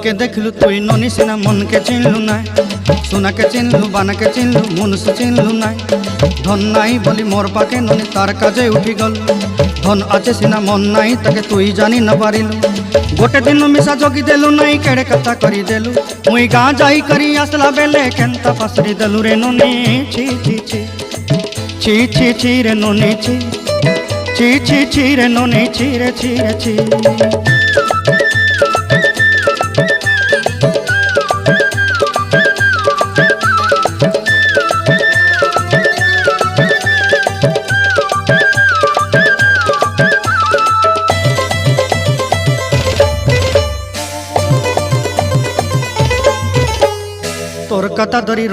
के देखलू तुई ननी सिना मन के चिन्हलू ना सोना के चिन्हलू बाना के चिन्हलू मुनुष चिन्हलू ना धन नाई बोली मोर पाके ननी तार काजे उठी गल धन आचे सिना मन नाई ताके तुई जानी न पारिलू गोटे दिन मिसा जगी देलू नाई केड़े कथा करी देलू मुई गाँ जाई करी आसला बेले केंता फासरी देलू रे ननी छी छी छी छी छी छी रे ननी छी छी छी छी रे ननी छी रे छी रे छी। तोर कथा धरी